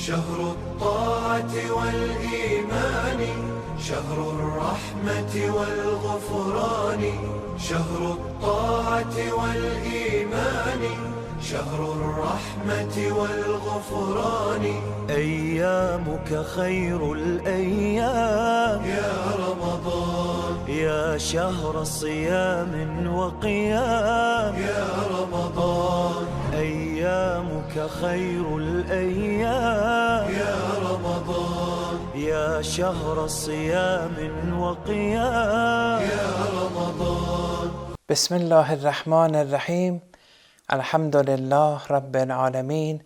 شهر الطاعة والإيمان شهر الرحمة والغفران شهر الطاعة والإيمان شهر الرحمة والغفران أيامك خير الأيام يا رمضان يا شهر صيام وقيام يا رمضان أيامك خير الأيام يا رمضان يا شهر صيام وقيام يا رمضان. بسم الله الرحمن الرحيم. الحمد لله رب العالمين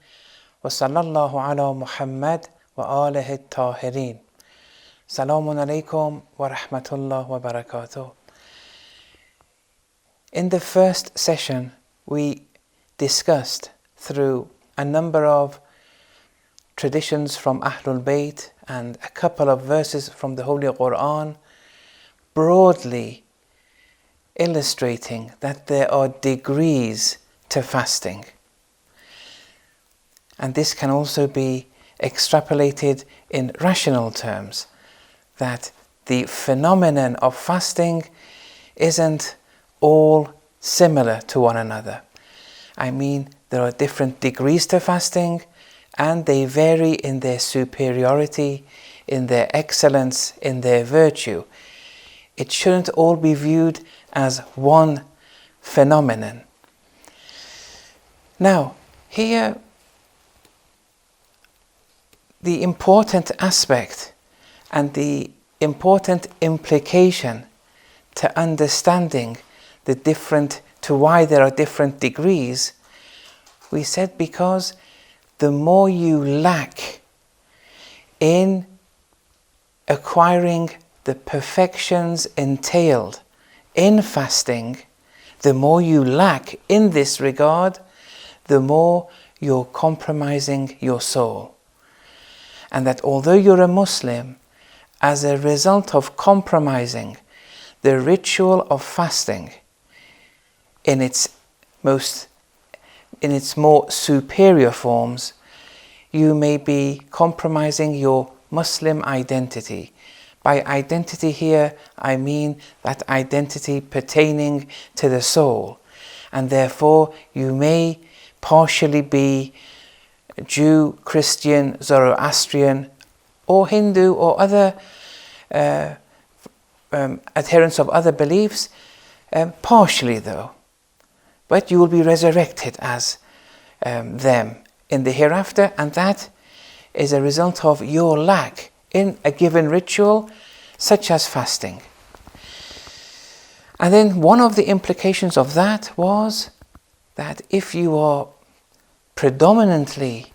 وصلى الله على محمد وآله الطاهرين. Salamun alaikum wa rahmatullah wa barakatuh. In the first session, we discussed through a number of traditions from Ahlul Bayt and a couple of verses from the Holy Quran, broadly illustrating that there are degrees to fasting. And this can also be extrapolated in rational terms, that the phenomenon of fasting isn't all similar to one another. I mean, there are different degrees to fasting, and they vary in their superiority, in their excellence, in their virtue. It shouldn't all be viewed as one phenomenon. Now, here, the important aspect and the important implication to understanding why there are different degrees, we said because the more you lack in acquiring the perfections entailed in fasting, the more you lack in this regard, the more you're compromising your soul. And that although you're a Muslim, as a result of compromising the ritual of fasting in its more superior forms, you may be compromising your Muslim identity. By identity here, I mean that identity pertaining to the soul. And therefore, you may partially be Jew, Christian, Zoroastrian, or Hindu, or other adherents of other beliefs, partially though. But you will be resurrected as them in the hereafter, and that is a result of your lack in a given ritual, such as fasting. And then one of the implications of that was that if you are predominantly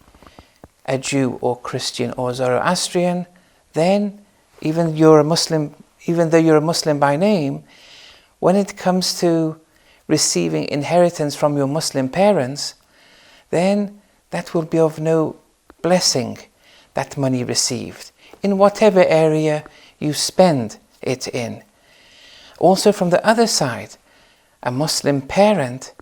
a Jew or Christian or Zoroastrian, then even though you're a Muslim by name, when it comes to receiving inheritance from your Muslim parents, then that will be of no blessing, that money received, in whatever area you spend it in. Also from the other side, a Muslim parent,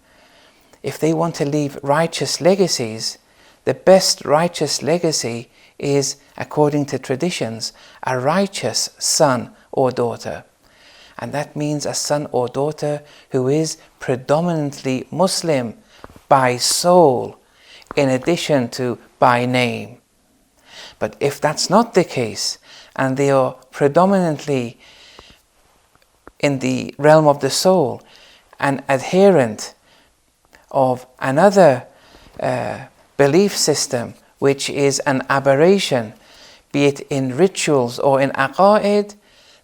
if they want to leave righteous legacies, the best righteous legacy is, according to traditions, a righteous son or daughter. And that means a son or daughter who is predominantly Muslim by soul, in addition to by name. But if that's not the case, and they are predominantly in the realm of the soul, an adherent of another belief system, which is an aberration, be it in rituals or in aqa'id,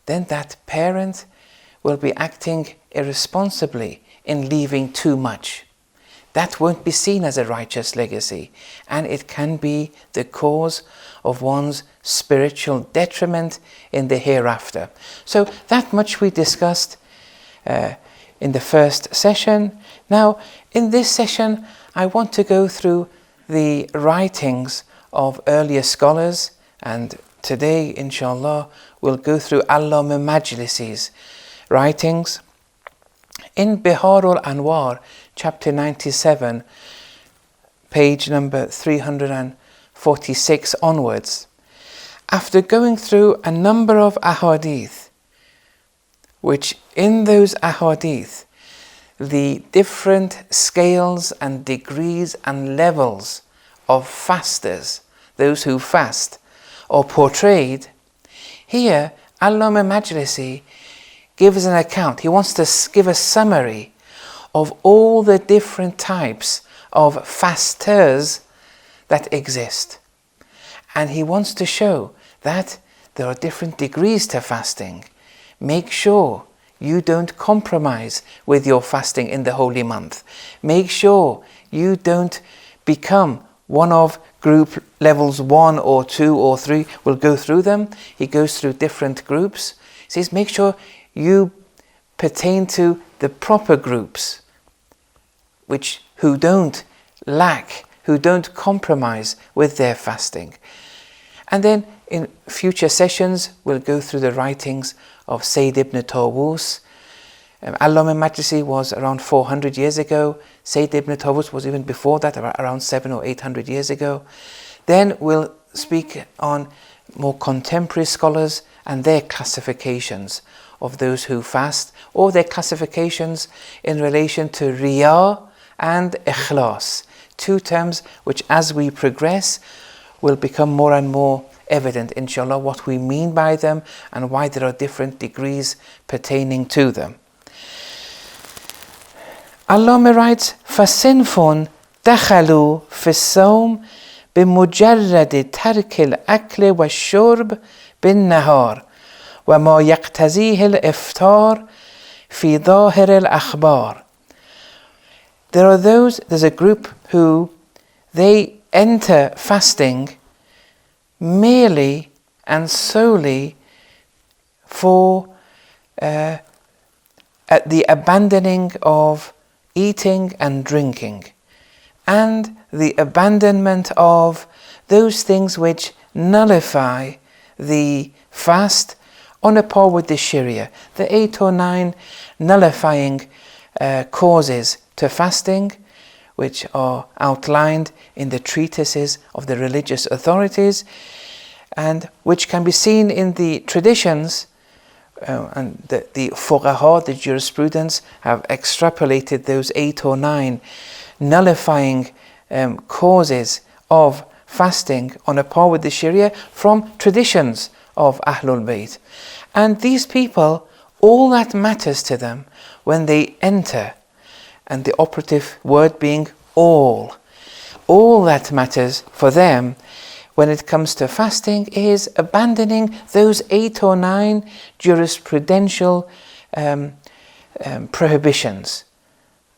then that parent will be acting irresponsibly in leaving too much. That won't be seen as a righteous legacy, and it can be the cause of one's spiritual detriment in the hereafter. So that much we discussed in the first session. Now, in this session, I want to go through the writings of earlier scholars, and today, inshallah, we'll go through Allama Majlisi's writings. In Biharul Anwar, chapter 97, page number 300 46 onwards, after going through a number of ahadith, which in those ahadith, the different scales and degrees and levels of fasters, those who fast, are portrayed, here Allama Majlisi gives an account. He wants to give a summary of all the different types of fasters that exist. And he wants to show that there are different degrees to fasting. Make sure you don't compromise with your fasting in the holy month. Make sure you don't become one of group levels 1 or 2 or 3. We'll go through them. He goes through different groups. He says, make sure you pertain to the proper groups, who don't lack, who don't compromise with their fasting. And then in future sessions, we'll go through the writings of Sayyid ibn Tawus. Allama Majlisi was around 400 years ago. Sayyid ibn Tawus was even before that, around 700 or 800 years ago. Then we'll speak on more contemporary scholars and their classifications of those who fast, or their classifications in relation to Riya and Ikhlas, two terms which as we progress will become more and more evident, inshallah, what we mean by them and why there are different degrees pertaining to them. Allama writes, فَصِنْفٌ دَخَلُوا فِي الصَّوْمِ بِمُجَرَّدِ تَرْكِ الْأَكْلِ وَالشُّرْبِ بِالنَّهَارِ وَمَا يَقْتَزِيهِ الْإِفْطَارِ فِي ظَاهِرِ الْأَخْبَارِ. There's a group who they enter fasting merely and solely for at the abandoning of eating and drinking, and the abandonment of those things which nullify the fast on a par with the Sharia, the 8 or 9 nullifying causes to fasting, which are outlined in the treatises of the religious authorities, and which can be seen in the traditions, and the fuqaha, the jurisprudence, have extrapolated those 8 or 9 nullifying causes of fasting on a par with the Sharia from traditions of Ahlul Bayt. And these people, all that matters to them when they enter, and the operative word being all that matters for them when it comes to fasting is abandoning those 8 or 9 jurisprudential prohibitions.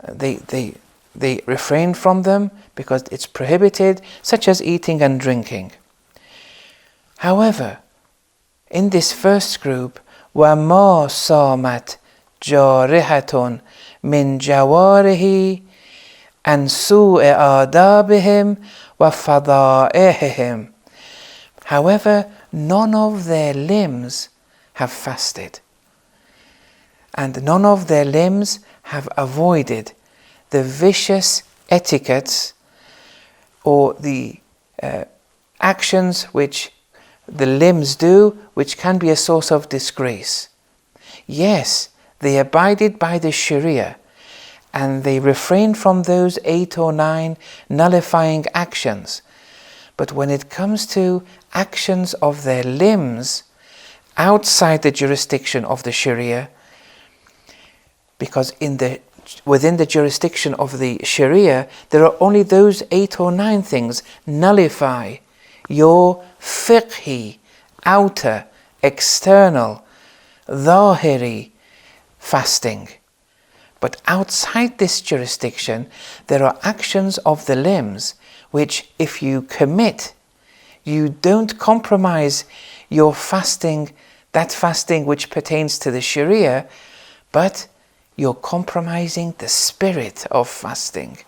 They refrain from them because it's prohibited, such as eating and drinking. However, in this first group, وَمَا صَامَتْ جَارِحَةٌ مِنْ جَوَارِهِ عَنْ سُوءِ آدَابِهِمْ وَفَضَائِحِهِمْ. However, none of their limbs have fasted, and none of their limbs have avoided the vicious etiquettes or the actions which the limbs do, which can be a source of disgrace. Yes, they abided by the Sharia and they refrained from those 8 or 9 nullifying actions. But when it comes to actions of their limbs outside the jurisdiction of the Sharia, because within the jurisdiction of the Sharia, there are only those 8 or 9 things nullify your fiqhi, outer, external, dhahiri fasting. But outside this jurisdiction, there are actions of the limbs which, if you commit, you don't compromise your fasting, that fasting which pertains to the Sharia, but you're compromising the spirit of fasting.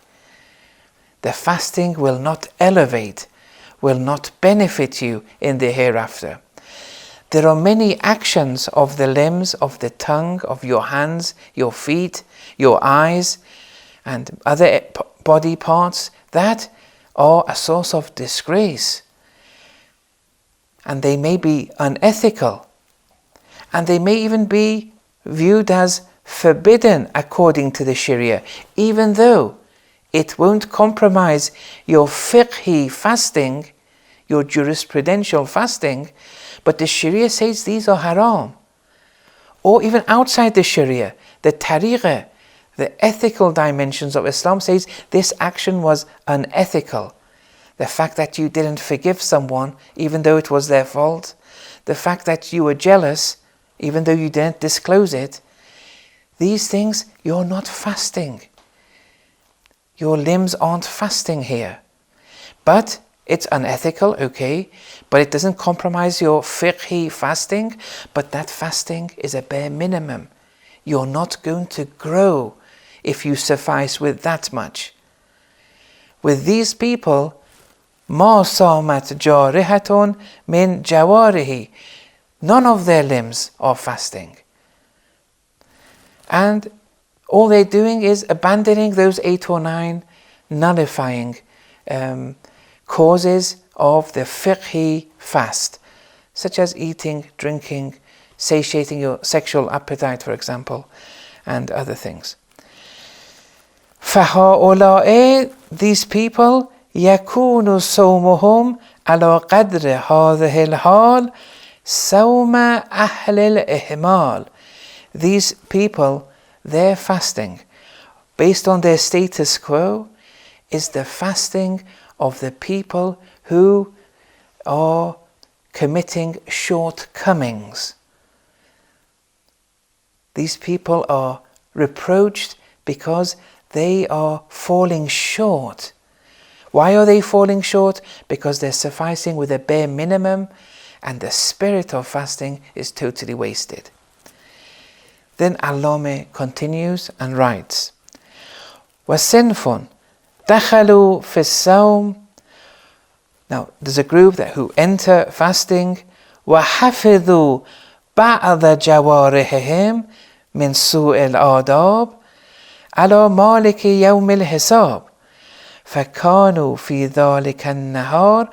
The fasting will not elevate, will not benefit you in the hereafter. There are many actions of the limbs, of the tongue, of your hands, your feet, your eyes, and other body parts that are a source of disgrace, and they may be unethical, and they may even be viewed as forbidden according to the Sharia, even though it won't compromise your fiqhi fasting, your jurisprudential fasting, but the Sharia says these are haram. Or even outside the Sharia, the tariqah, the ethical dimensions of Islam says this action was unethical. The fact that you didn't forgive someone even though it was their fault, the fact that you were jealous even though you didn't disclose it, these things, you're not fasting. Your limbs aren't fasting here. But it's unethical, okay, but it doesn't compromise your fiqhi fasting, but that fasting is a bare minimum. You're not going to grow if you suffice with that much. With these people, ما صامت جارحة من جواره, none of their limbs are fasting. And all they're doing is abandoning those 8 or 9 nullifying causes of the fiqhi fast, such as eating, drinking, satiating your sexual appetite, for example, and other things. فَهَؤُلَاءِ, these people, يَكُونُ صَوْمُهُمْ عَلَى قَدْرِ هَذِهِ الْحَالِ صَوْمَ أَهْلِ الْإِهْمَالِ. These people, their fasting, based on their status quo, is the fasting of the people who are committing shortcomings. These people are reproached because they are falling short. Why are they falling short? Because they're sufficing with a bare minimum, and the spirit of fasting is totally wasted. Then Allame continues and writes, وَسِنْفٌ دَخَلُوا فِي الصَّوْمِ. Now, there's a group who enter fasting, وَحَفِظُوا بَعْضَ جَوَارِحِهِمْ مِنْ سُوءِ الْآدَابِ عَلَى مَالِكِ يَوْمِ الْحِسَابِ فَكَانُوا فِي ذَلِكَ النَّهَارِ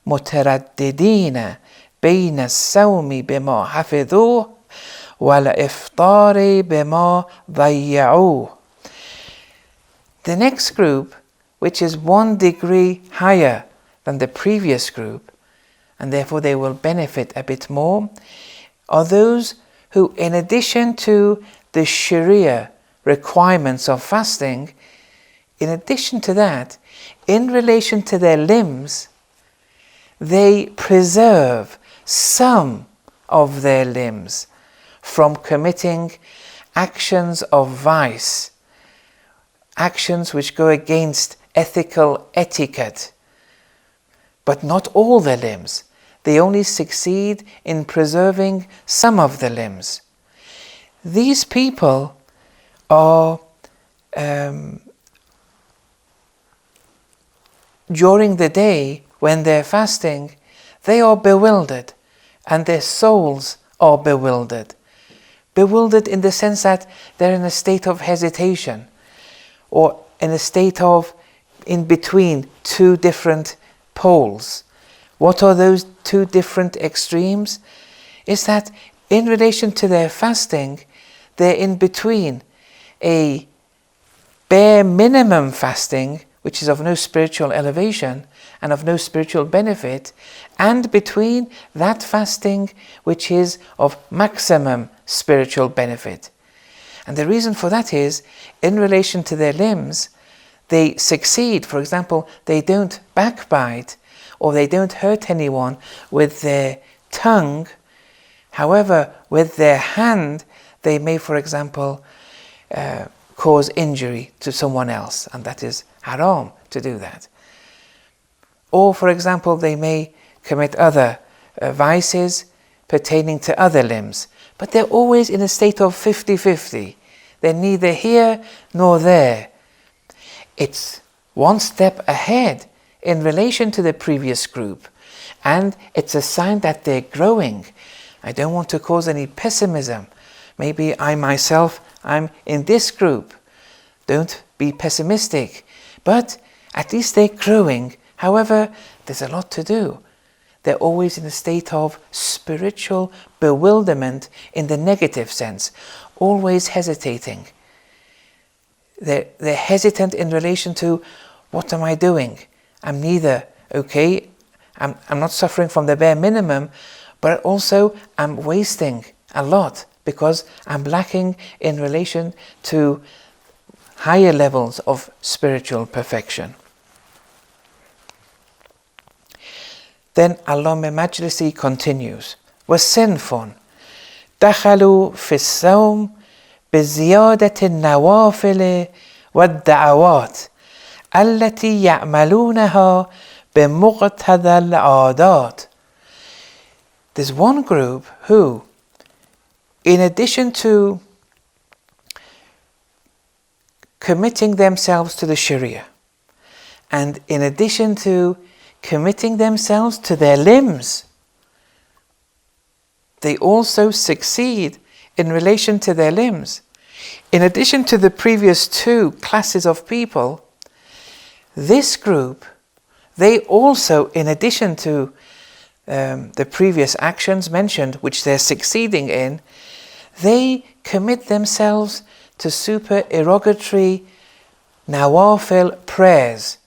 مُتَرَدِّدِينَ بَيْنَ الصَّوْمِ بِمَا حَفِظُوهُ وَالْإِفْطَارِ بِمَا ضَيَّعُوهُ. The next group, which is 1 degree higher than the previous group, and therefore they will benefit a bit more, are those who, in addition to the Sharia requirements of fasting, in addition to that, in relation to their limbs, they preserve some of their limbs from committing actions of vice, actions which go against ethical etiquette, but not all their limbs. They only succeed in preserving some of the limbs. These people are, during the day when they're fasting, they are bewildered, and their souls are bewildered. Bewildered in the sense that they're in a state of hesitation, or in a state of in between 2 different poles. What are those 2 different extremes? Is that in relation to their fasting, they're in between a bare minimum fasting, which is of no spiritual elevation and of no spiritual benefit, and between that fasting which is of maximum spiritual benefit. And the reason for that is, in relation to their limbs, they succeed. For example, they don't backbite, or they don't hurt anyone with their tongue. However, with their hand, they may, for example, cause injury to someone else, and that is haram to do that. Or, for example, they may commit other vices pertaining to other limbs, but they're always in a state of 50-50. They're neither here nor there. It's 1 step ahead in relation to the previous group, and it's a sign that they're growing. I don't want to cause any pessimism. Maybe I myself, I'm in this group. Don't be pessimistic. But at least they're growing However, there's a lot to do. They're always in a state of spiritual bewilderment in the negative sense, always hesitating. They're hesitant in relation to, what am I doing? I'm neither okay, I'm not suffering from the bare minimum, but also I'm wasting a lot because I'm lacking in relation to higher levels of spiritual perfection. Then Allama Majlisi continues, وَالصِّنْفٌ دخلوا في الصوم بزيادة النوافل والدعوات التي يعملونها بمقتضى العادات. There's one group who, in addition to committing themselves to the Sharia, and in addition to committing themselves to their limbs, they also succeed in relation to their limbs. In addition to the previous two classes of people, this group, they also, in addition to the previous actions mentioned, which they're succeeding in, they commit themselves to supererogatory nawafil prayers,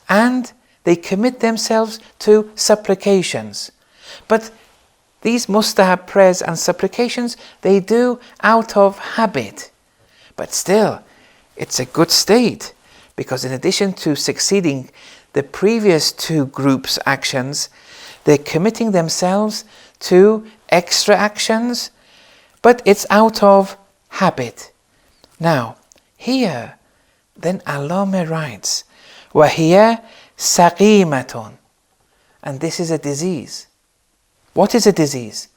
and they commit themselves to supplications. But these mustahab prayers and supplications, they do out of habit. But still, it's a good state, because in addition to succeeding the previous two groups' actions, they're committing themselves to extra actions, but it's out of habit. Now, here, then Allama writes, وَهِيَ سَقِيمَةٌ, and this is a disease. What is a disease?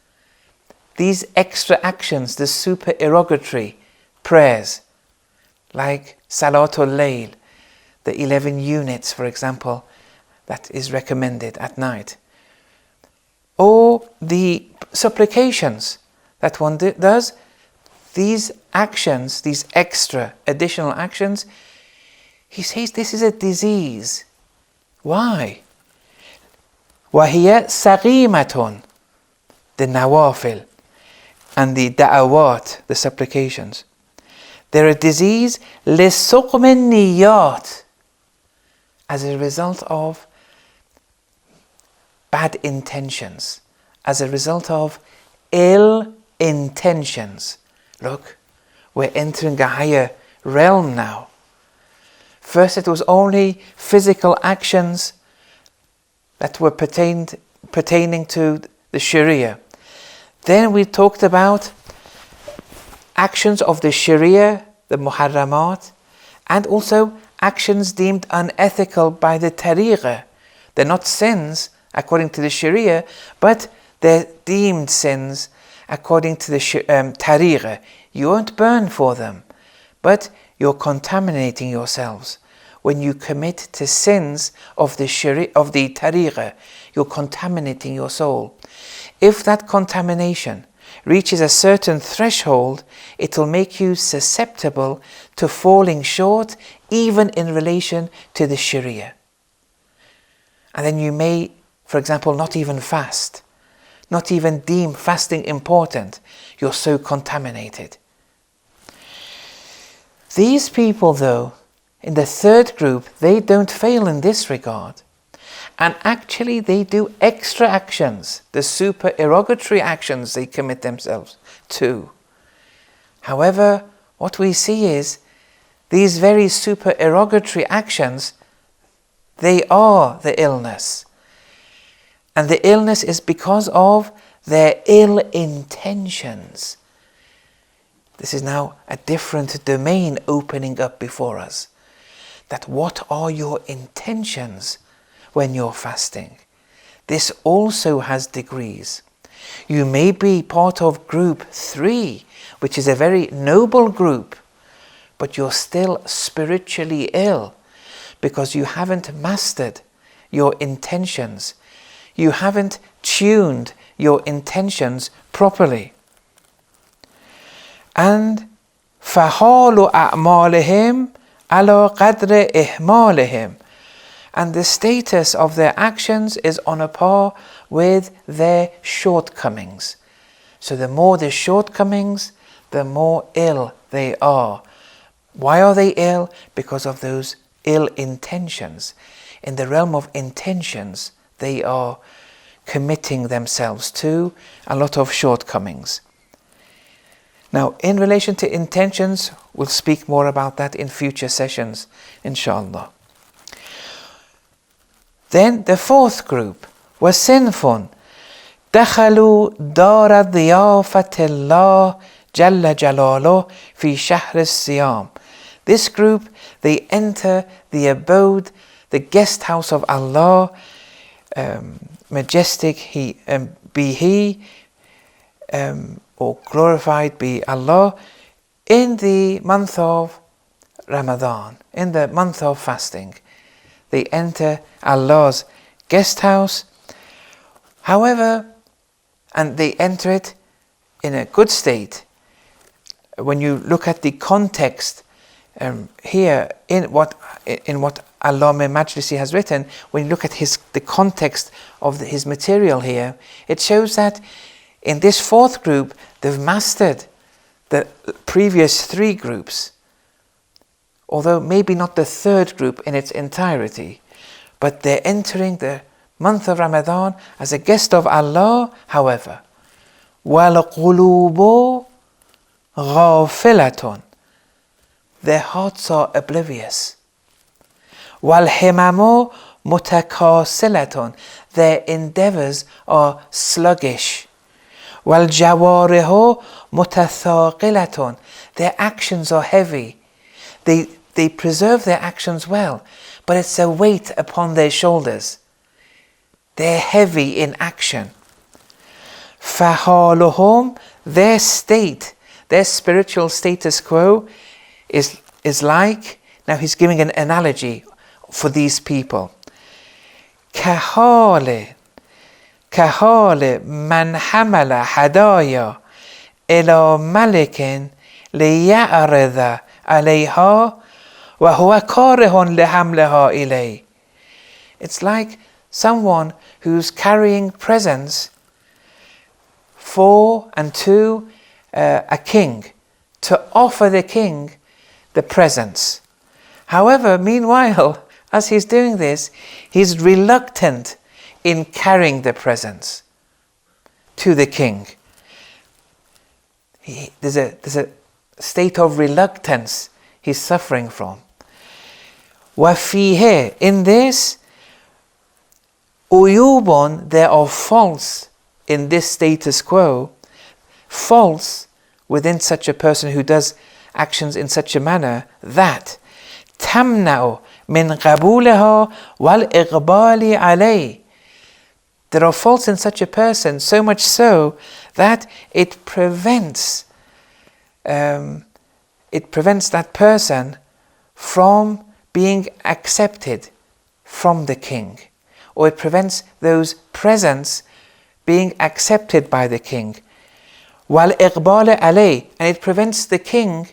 These extra actions, the supererogatory prayers, like Salatul Layl, the 11 units, for example, that is recommended at night, or the supplications that one does, these actions, these extra additional actions, he says this is a disease. Why? وَهِيَ سَقِيمَةٌ, the nawafil, and the da'awat, the supplications. They're a disease لِسُقْمِ النِّيَّاتِ, as a result of bad intentions, as a result of ill intentions. Look, we're entering a higher realm now. First it was only physical actions that were pertaining to the Sharia. Then we talked about actions of the Sharia, the Muharramat, and also actions deemed unethical by the Tariqah. They're not sins according to the Sharia, but they're deemed sins according to the Tariqah. You won't burn for them, but you're contaminating yourselves. When you commit to sins of the Sharia, of the Tariqah, you're contaminating your soul. If that contamination reaches a certain threshold, it will make you susceptible to falling short, even in relation to the Sharia. And then you may, for example, not even fast, not even deem fasting important. You're so contaminated. These people, though, in the third group, they don't fail in this regard. And actually they do extra actions, the supererogatory actions they commit themselves to. However, what we see is these very supererogatory actions, they are the illness. And the illness is because of their ill intentions. This is now a different domain opening up before us. That what are your intentions when you're fasting? This also has degrees. You may be part of group 3, which is a very noble group, but you're still spiritually ill because you haven't mastered your intentions. You haven't tuned your intentions properly. And فَحَالُ أَعْمَالِهِمْ عَلَى قَدْرِ إِهْمَالِهِمْ, and the status of their actions is on a par with their shortcomings. So the more the shortcomings, the more ill they are. Why are they ill? Because of those ill intentions. In the realm of intentions, they are committing themselves to a lot of shortcomings. Now, in relation to intentions, we'll speak more about that in future sessions, inshallah. Then the fourth group was sinfun. دخلوا دار ضيافة الله جل جلاله في شهر الصيام. This group, they enter the abode, the guest house of Allah, majestic be He, or glorified be Allah, in the month of Ramadan, in the month of fasting. They enter Allah's guest house. However, and they enter it in a good state. When you look at the context here in what Allama Majlisi has written, when you look at the context of his material here, it shows that in this fourth group, they've mastered the previous three groups, although maybe not the third group in its entirety, but they're entering the month of Ramadan as a guest of Allah. However, وَالْقُلُوبُ غَافِلَةٌ, their hearts are oblivious. وَالْحِمَمُ مُتَكَاسِلَةٌ, their endeavors are sluggish. وَالْجَوَارِحُ مُتَثَاقِلَةٌ, their actions are heavy. They preserve their actions well, but it's a weight upon their shoulders. They're heavy in action. فَحَالُهُمْ, their state, their spiritual status quo is like, now he's giving an analogy for these people. كَحَالِ مَنْ حَمَلَ حَدَايَا إِلَى مَلِكٍ لِيَعْرِضَ عَلَيْهَا وَهُوَ كَارِهٌ لِحَمْلِهَا إِلَيْهِ. It's like someone who's carrying presents for and to a king, to offer the king the presents. However, meanwhile, as he's doing this, he's reluctant in carrying the presents to the king. There's a state of reluctance he's suffering from. وَفِيهِ, in this, uyubun, there are faults in this status quo, faults within such a person who does actions in such a manner that tamna'u min qabuliha wal iqbali alay. There are faults in such a person, so much so that it prevents that person from being accepted from the king, or it prevents those presents being accepted by the king. Wal iqbal alay, and it prevents the king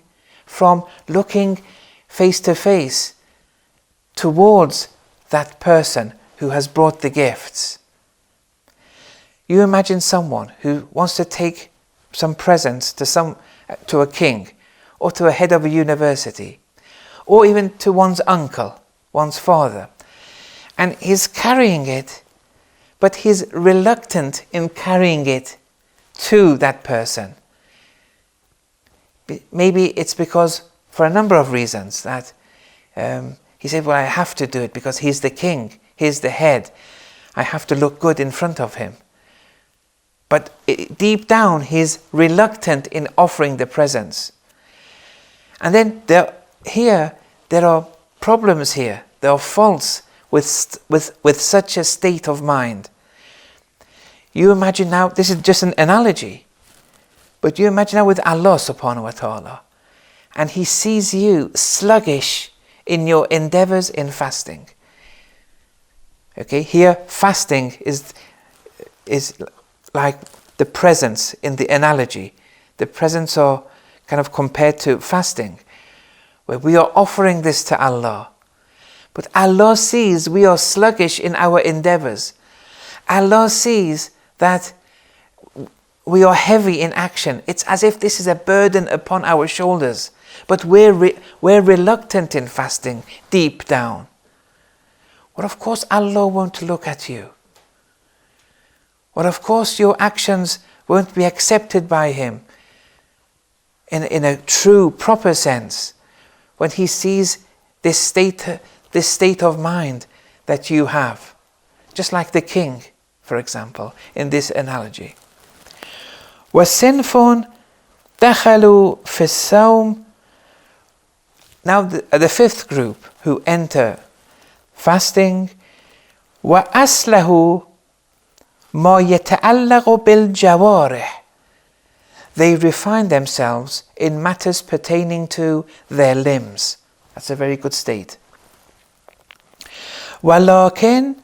from looking face to face towards that person who has brought the gifts. You imagine someone who wants to take some presents to a king, or to a head of a university, or even to one's uncle, one's father, and he's carrying it, but he's reluctant in carrying it to that person. Maybe it's because, for a number of reasons, that he said, well, I have to do it because he's the king, he's the head, I have to look good in front of him. But deep down, he's reluctant in offering the presents. And then there are problems here. There are faults with such a state of mind. You imagine now, this is just an analogy, but you imagine now with Allah subhanahu wa ta'ala, and He sees you sluggish in your endeavors in fasting. Okay, here fasting is like the presents in the analogy. The presents are kind of compared to fasting, where we are offering this to Allah. But Allah sees we are sluggish in our endeavors. Allah sees that we are heavy in action. It's as if this is a burden upon our shoulders. But we're reluctant in fasting deep down. Well, of course, Allah won't look at you. Well, of course, your actions won't be accepted by Him in a true, proper sense when He sees this state of mind that you have. Just like the king, for example, in this analogy. وَسِنْفٌ دَخَلُوا فِي الصَّوْمِ. Now the fifth group who enter fasting, وَأَسْلَهُ مَا يَتَعَلَّقُ بِالْجَوَارِحِ. They refine themselves in matters pertaining to their limbs. That's a very good state. وَلَكِنْ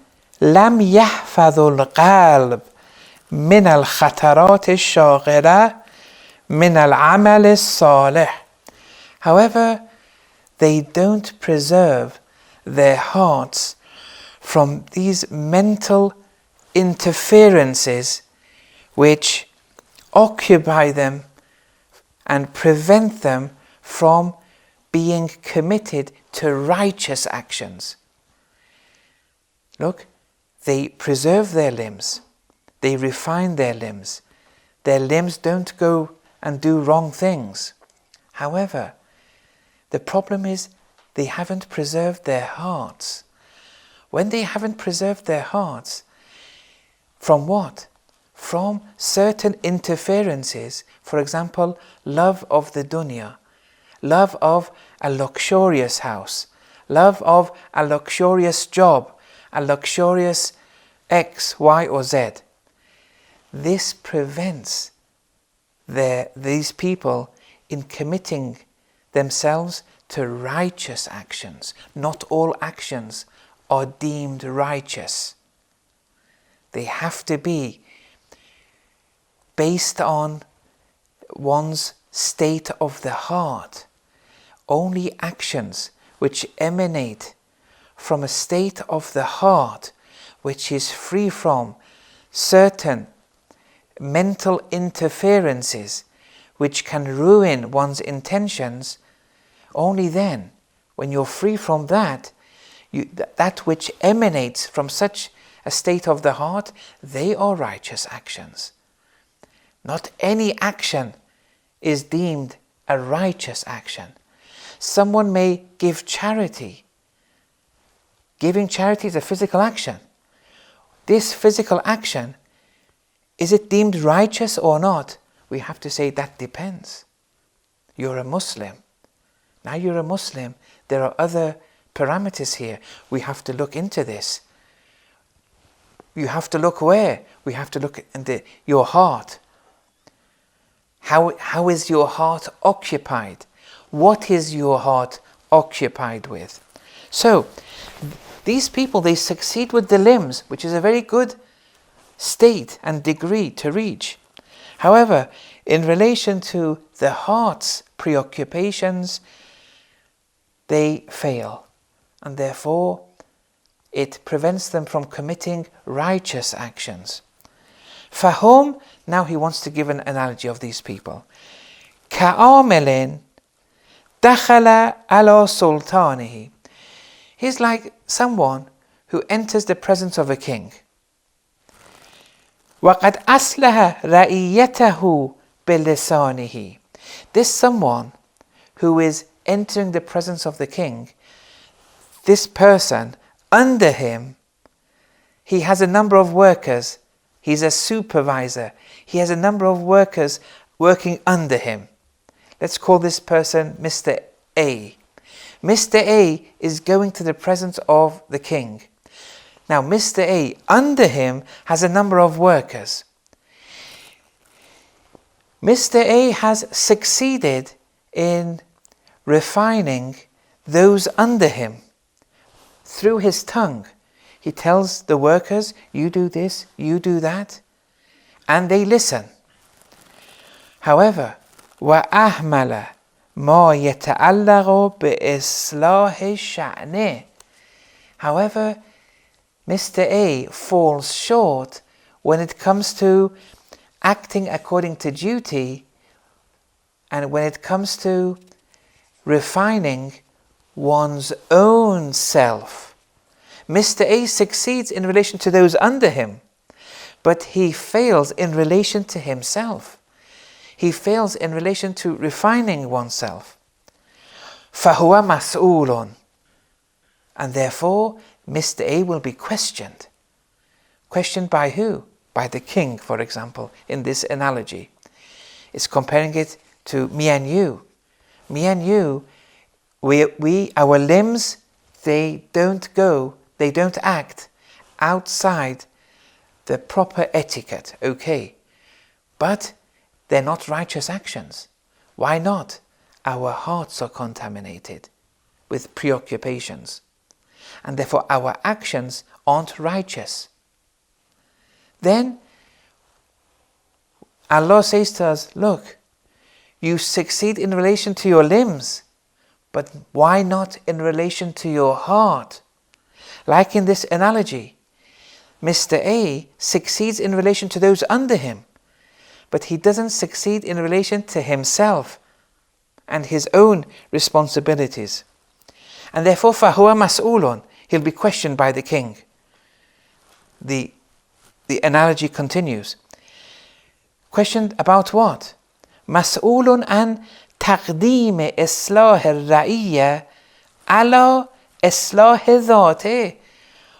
لَمْ يَحْفَظُ الْقَلْبِ مِنَ الْخَطَرَاتِ الشَّاغِرَةِ مِنَ الْعَمَلِ الصَّالِحِ. However, they don't preserve their hearts from these mental interferences which occupy them and prevent them from being committed to righteous actions. Look, they preserve their limbs. They refine their limbs. Their limbs don't go and do wrong things. However, the problem is they haven't preserved their hearts. When they haven't preserved their hearts, from what? From certain interferences. For example, love of the dunya, love of a luxurious house, love of a luxurious job, a luxurious X, Y, or Z. This prevents these people in committing themselves to righteous actions. Not all actions are deemed righteous. They have to be based on one's state of the heart. Only actions which emanate from a state of the heart which is free from certain mental interferences which can ruin one's intentions, only then, when you're free from that, that which emanates from such a state of the heart, they are righteous actions. Not any action is deemed a righteous action. Someone may give charity. Giving charity is a physical action. This physical action, is it deemed righteous or not? We have to say that depends. You're a Muslim. Now you're a Muslim, there are other parameters here. We have to look into this. You have to look where? We have to look into your heart. How is your heart occupied? What is your heart occupied with? So, these people, they succeed with the limbs, which is a very good state and degree to reach. However, in relation to the heart's preoccupations, they fail, and therefore it prevents them from committing righteous actions. فَهُمْ, now he wants to give an analogy of these people. كَعَامِلٍ دَخَلَ عَلَى سُلْطَانِهِ. He's like someone who enters the presence of a king. وَقَدْ أَصْلَحَ رَئِيَّتَهُ بِلِسَانِهِ. This someone who is entering the presence of the king, this person, under him, he has a number of workers. He's a supervisor. He has a number of workers working under him. Let's call this person Mr. A. Mr. A is going to the presence of the king. Now, Mr. A, under him, has a number of workers. Mr. A has succeeded in refining those under him through his tongue. He tells the workers, you do this, you do that, and they listen. However, وَأَهْمَلَ مَا يَتَعَلَّقُ بِإِصْلَاحِ شَأْنِهِ. However, Mr. A falls short when it comes to acting according to duty and when it comes to refining one's own self. Mr. A succeeds in relation to those under him, but he fails in relation to himself. He fails in relation to refining oneself. فَهُوَ مَسْئُولٌ. And therefore, Mr. A will be questioned. Questioned by who? By the king, for example, in this analogy. It's comparing it to me and you. Me and you, our limbs, they don't act outside the proper etiquette, okay. But they're not righteous actions. Why not? Our hearts are contaminated with preoccupations. And therefore our actions aren't righteous. Then Allah says to us, look, you succeed in relation to your limbs, but why not in relation to your heart? Like in this analogy, Mr. A succeeds in relation to those under him, but he doesn't succeed in relation to himself and his own responsibilities. And therefore, فَهُوَ مَسْئُولٌ, he'll be questioned by the king. The analogy continues. Questioned about what? مسؤول عن تقديم إصلاح الرعية على إصلاح ذاته.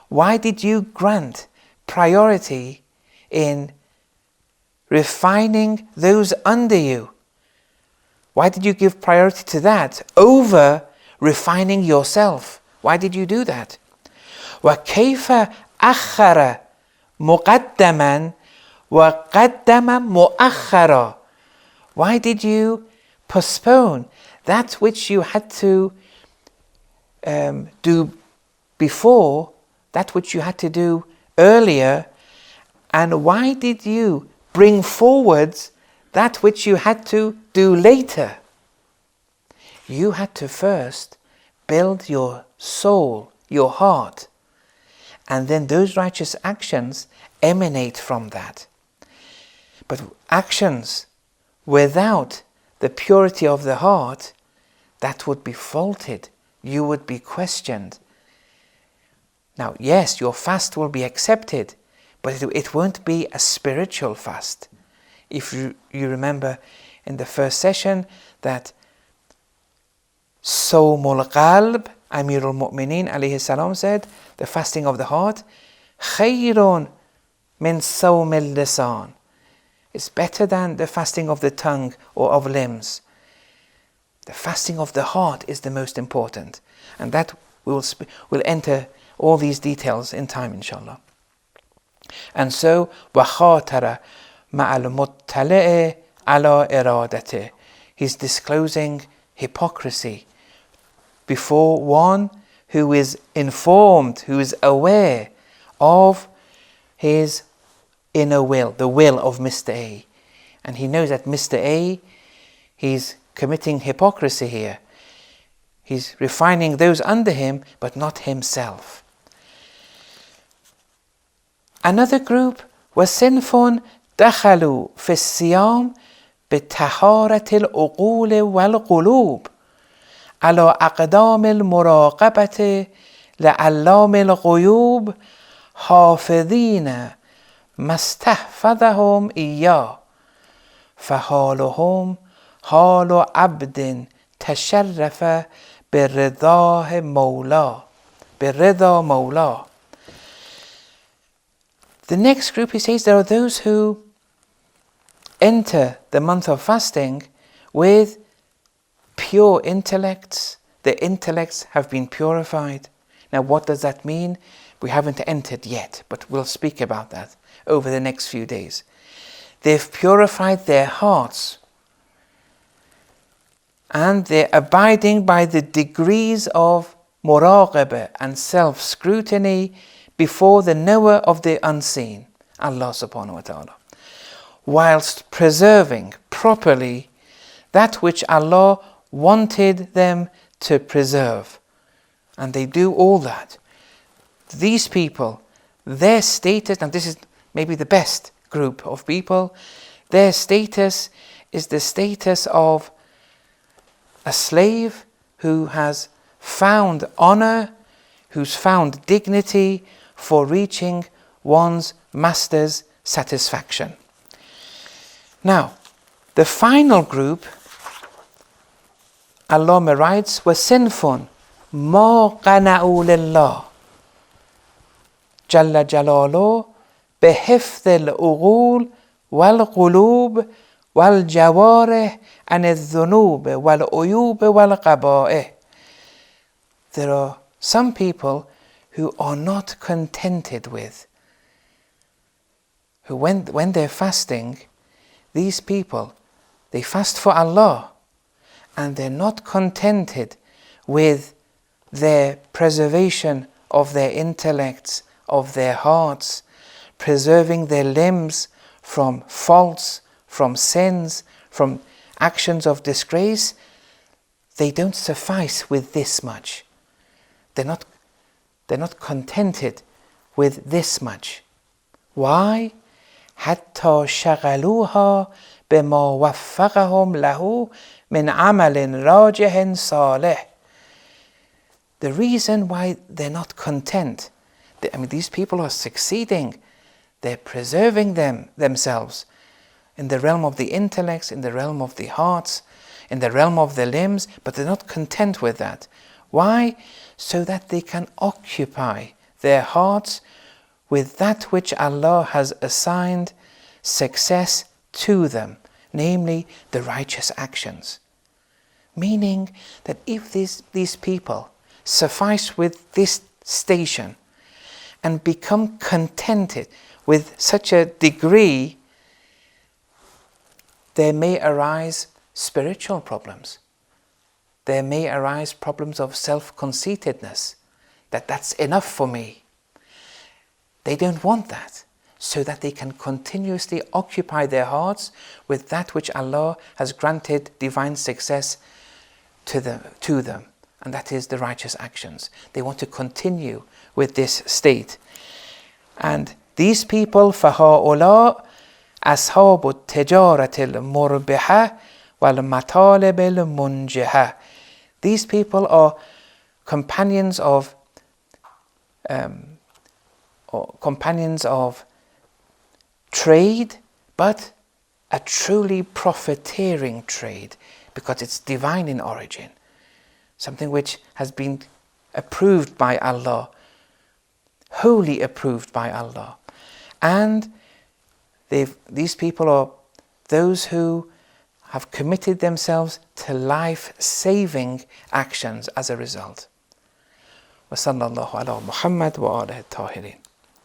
Why did you grant priority in refining those under you? Why did you give priority to that over refining yourself? Why did you do that? وكيف أخر مقدما وقدم مؤخرا. Why did you postpone that which you had to do before, that which you had to do earlier, and why did you bring forward that which you had to do later? You had to first build your soul, your heart, and then those righteous actions emanate from that. But actions without the purity of the heart, that would be faulted. You would be questioned. Now, yes, your fast will be accepted, but it won't be a spiritual fast. If you remember in the first session that Sawmul Qalb, Amirul Mu'mineen alayhi salam said, the fasting of the heart, khayrun min sawmil lisan. It's better than the fasting of the tongue or of limbs. The fasting of the heart is the most important. And that we'll enter all these details in time, inshallah. And so, وَخَاطَرَ مَعَ الْمُطَّلِعِ عَلَى إِرَادَتِهِ. He's disclosing hypocrisy before one who is informed, who is aware of his inner will, the will of Mr. A. And he knows that Mr. A, he's committing hypocrisy here. He's refining those under him, but not himself. Another group was sinfun دخلوا في الصيام بطهارة العقول والقلوب على أقدام المراقبة لعلام الغيوب حافظين ما استحفظهم إياه فحالهم حال عبد تشرف برضا مولاه. The next group, he says, there are those who enter the month of fasting with pure intellects. Their intellects have been purified. Now, what does that mean? We haven't entered yet, but we'll speak about that over the next few days. They've purified their hearts, and they're abiding by the degrees of muraqabah and self-scrutiny before the knower of the unseen, Allah subhanahu wa ta'ala, whilst preserving properly that which Allah wanted them to preserve. And they do all that. these people, their status, and this is maybe the best group of people, their status is the status of a slave who has found honor, who's found dignity for reaching one's master's satisfaction. Now, the final group, Allah writes, وَسِنْفٌ مَا قَنَعُوا لِلَّهِ جَلَّ جَلَالُهُ بِحِفْظِ الْعُقُولِ وَالْقُلُوبِ وَالْجَوَارِحِ عَنِ الذُّنُوبِ وَالْعُيُوبِ وَالْقَبَائِحِ. There are some people who are not contented with, who when they're fasting, these people, they fast for Allah, and they're not contented with their preservation of their intellects, of their hearts, preserving their limbs from faults, from sins, from actions of disgrace. They don't suffice with this much. They're not contented with this much. Why? حتى شغلوها بما وفقهم له من عمل راجح صالح. The reason why they're not content, these people are succeeding. They're preserving themselves in the realm of the intellects, in the realm of the hearts, in the realm of the limbs, but they're not content with that. Why? So that they can occupy their hearts with that which Allah has assigned success to them, namely the righteous actions. Meaning that if these people suffice with this station and become contented with such a degree, there may arise spiritual problems. There may arise problems of self-conceitedness, that's enough for me. They don't want that, so that they can continuously occupy their hearts with that which Allah has granted divine success to them, and that is the righteous actions. They want to continue with this state. And these people, فَهَؤُلَاء أَصْحَابُ التِّجَارَةِ الْمُرْبِحَةِ وَالْمَطَالِبِ الْمُنْجِحَةِ. These people are companions of trade, but a truly profiteering trade, because it's divine in origin, something which has been approved by Allah, wholly approved by Allah. And these people are those who have committed themselves to life-saving actions as a result. وصلى الله على محمد وآله الطاهرين.